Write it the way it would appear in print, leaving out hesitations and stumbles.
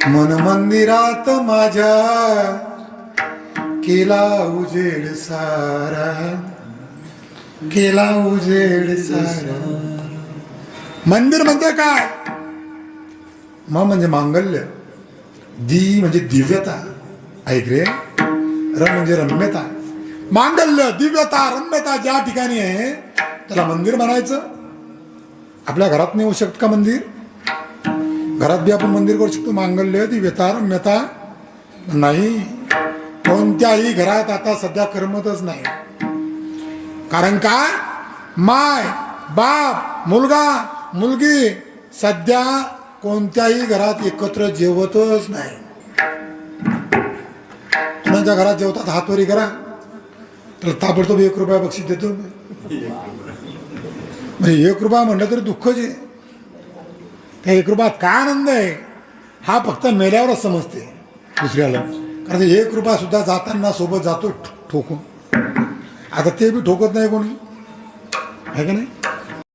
मन मंदिरात माझ्या केला उजेड सारा, केला उजेड सारा. मंदिर म्हणजे काय? म म्हणजे मांगल्य, दी म्हणजे दिव्यता, ऐक रे, र म्हणजे रम्यता. मांगल्य, दिव्यता, रम्यता ज्या ठिकाणी आहे त्याला मंदिर म्हणायचं. आपल्या घरात नाही होऊ शकत का मंदिर? घरात बी आपण मंदिर करू शकतो. मांगल्य, दिव्यता, रम्यता नाही. कोणत्याही घरात आता सध्या करमतच नाही. कारण काय? माय बाप, मुलगा मुलगी सध्या कोणत्याही घरात एकत्र जेवतच नाही. कोणाच्या घरात जेवतात हातवरी करा, तर ताबडतोब 1 रुपया बक्षीस देतो. म्हणजे 1 रुपया म्हणलं तरी दुःखच आहे. त्या 1 रुपयात काय आनंद आहे हा फक्त मेल्यावरच समजते दुसऱ्याला. कारण 1 रुपया सुद्धा जाताना सोबत जातो ठोकून. आता ते बी ठोकत नाही कोणी, आहे का नाही?